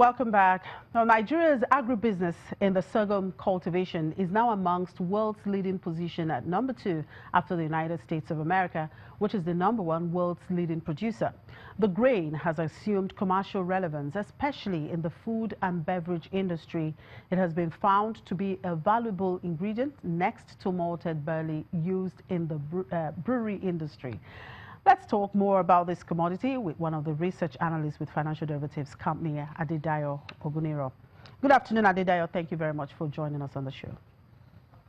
Welcome back. Now, Nigeria's agribusiness in the sorghum cultivation is now amongst world's leading position at number 2 after the United States of America, which is the number 1 world's leading producer. The grain has assumed commercial relevance, especially in the food and beverage industry. It has been found to be a valuable ingredient next to malted barley used in the brewery industry. Let's talk more about this commodity with one of the research analysts with financial derivatives company, Adedayo Oguniro. Good afternoon, Adedayo. Thank you very much for joining us on the show.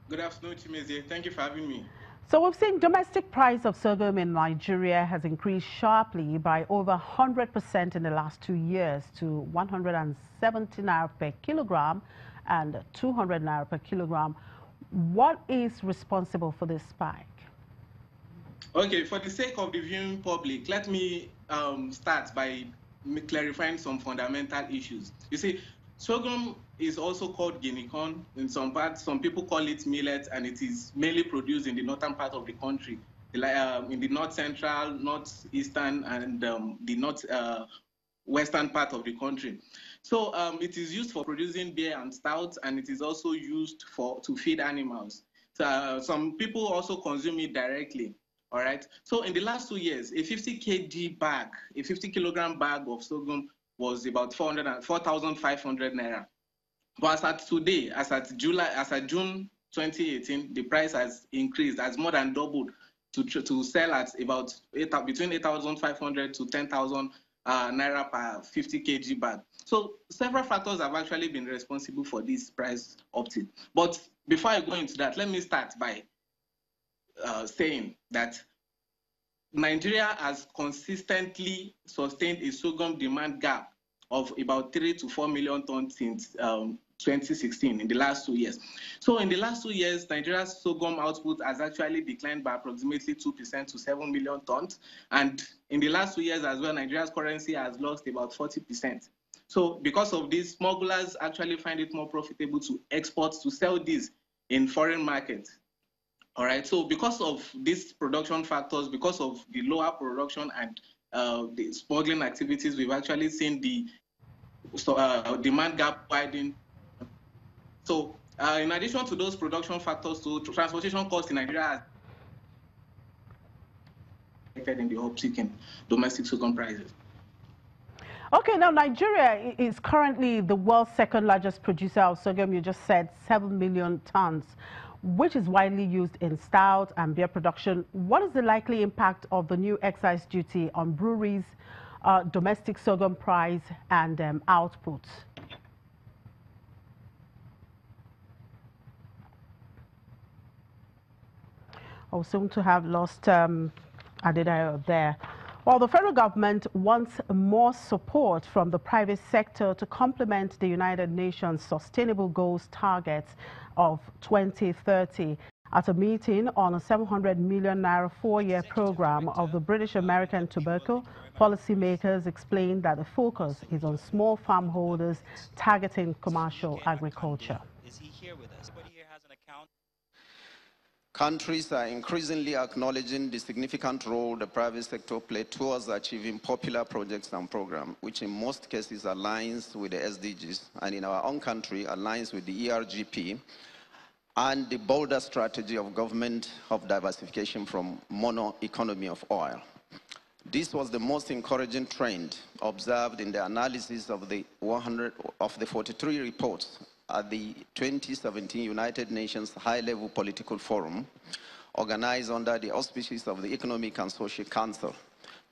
Good afternoon, Chimezie. Thank you for having me. So we've seen domestic price of sorghum in Nigeria has increased sharply by over 100% in the last 2 years to 170 naira per kilogram and 200 naira per kilogram. What is responsible for this spike? Okay, for the sake of the viewing public, let me start by clarifying some fundamental issues. You see, sorghum is also called guinea corn. In some parts, some people call it millet, and it is mainly produced in the northern part of the country, in the north central, northeastern, and the north western part of the country. So it is used for producing beer and stout, and it is also used to feed animals. So, some people also consume it directly. All right. So in the last 2 years, a 50 kg bag, a 50 kilogram bag of sorghum was about 4,500 naira. But as at today, as at June 2018, the price has increased, has more than doubled to sell at about between 8,500 to 10,000 naira per 50 kg bag. So several factors have actually been responsible for this price uptick. But before I go into that, let me start by saying that Nigeria has consistently sustained a sorghum demand gap of about 3 to 4 million tons since 2016 in the last 2 years. So in the last 2 years, Nigeria's sorghum output has actually declined by approximately 2% to 7 million tons. And in the last 2 years as well, Nigeria's currency has lost about 40%. So because of this, smugglers actually find it more profitable to export, to sell these in foreign markets. All right, so because of these production factors, because of the lower production and the smuggling activities, we've actually seen the demand gap widen. So in addition to those production factors, so transportation costs in Nigeria are in the uptick in domestic sorghum prices. Okay, now Nigeria is currently the world's second largest producer of sorghum. You just said 7 million tons, which is widely used in stout and beer production. What is the likely impact of the new excise duty on breweries, domestic sorghum price, and output? I seem to have lost Adedayo there. Well, the federal government wants more support from the private sector to complement the United Nations Sustainable Goals targets of 2030. At a meeting on a 700 million naira 4-year program of the British American Tobacco, policymakers explained that the focus is on small farm holders targeting commercial agriculture. Is he here with us? Everybody here has an account. Countries are increasingly acknowledging the significant role the private sector plays towards achieving popular projects and programs, which in most cases aligns with the SDGs, and in our own country aligns with the ERGP and the bolder strategy of government of diversification from mono economy of oil. This was the most encouraging trend observed in the analysis of the 43 reports at the 2017 United Nations High-Level Political Forum, organized under the auspices of the Economic and Social Council,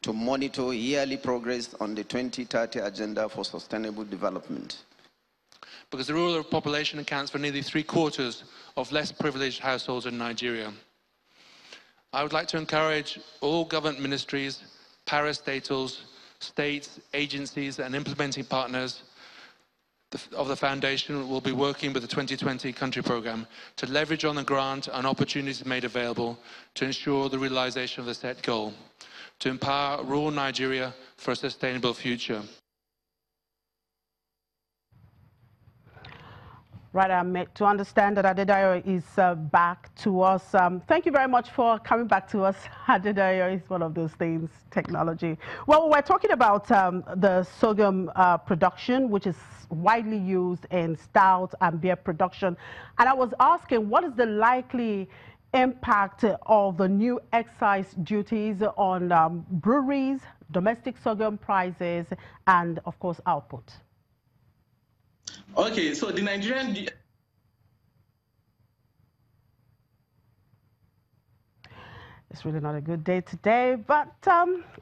to monitor yearly progress on the 2030 Agenda for Sustainable Development. Because the rural population accounts for nearly 3/4 of less privileged households in Nigeria. I would like to encourage all government ministries, parastatals, states, agencies, and implementing partners of the Foundation will be working with the 2020 country programme to leverage on the grant and opportunities made available to ensure the realisation of the set goal, to empower rural Nigeria for a sustainable future. Right, to understand that Adedayo is back to us. Thank you very much for coming back to us. Adedayo is one of those things, technology. Well, we're talking about the sorghum production, which is widely used in stout and beer production. And I was asking, what is the likely impact of the new excise duties on breweries, domestic sorghum prices, and, of course, output? Okay, so the Nigerian... It's really not a good day today, but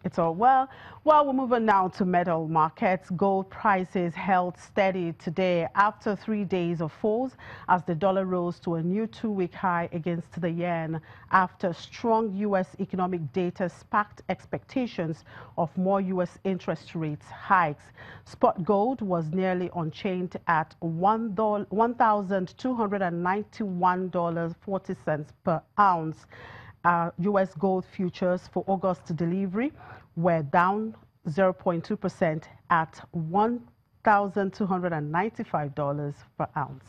it's all well. Well, we'll move on now to metal markets. Gold prices held steady today after 3 days of falls as the dollar rose to a new 2-week high against the yen after strong U.S. economic data sparked expectations of more U.S. interest rates hikes. Spot gold was nearly unchanged at $1,291.40 per ounce. U.S. gold futures for August delivery were down 0.2% at $1,295 per ounce.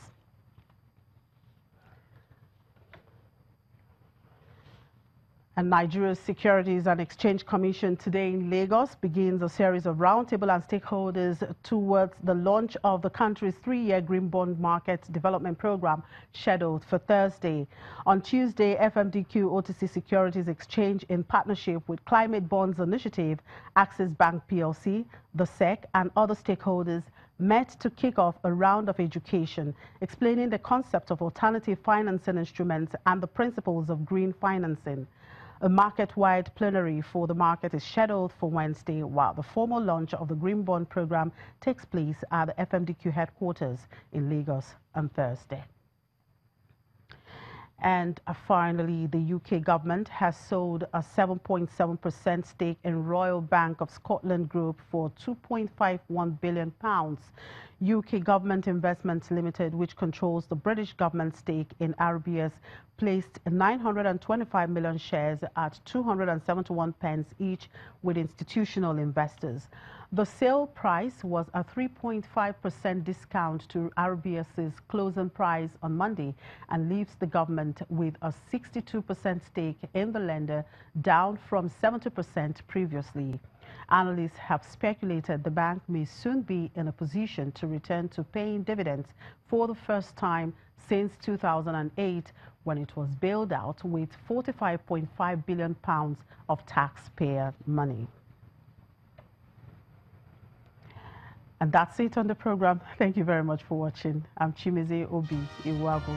And Nigeria's Securities and Exchange Commission today in Lagos begins a series of roundtable and stakeholders towards the launch of the country's 3-year green bond market development program scheduled for Thursday. On Tuesday, FMDQ OTC Securities Exchange, in partnership with Climate Bonds Initiative, Access Bank PLC, the SEC, and other stakeholders, met to kick off a round of education explaining the concept of alternative financing instruments and the principles of green financing. A market-wide plenary for the market is scheduled for Wednesday, while the formal launch of the Green Bond program takes place at the FMDQ headquarters in Lagos on Thursday. And finally, the UK government has sold a 7.7% stake in Royal Bank of Scotland Group for £2.51 billion. UK Government Investments Limited, which controls the British government stake in RBS, placed 925 million shares at 271 pence each with institutional investors. The sale price was a 3.5% discount to RBS's closing price on Monday and leaves the government with a 62% stake in the lender, down from 70% previously. Analysts have speculated the bank may soon be in a position to return to paying dividends for the first time since 2008, when it was bailed out with £45.5 billion of taxpayer money. And that's it on the program. Thank you very much for watching. I'm Chimeze Obi Iwago.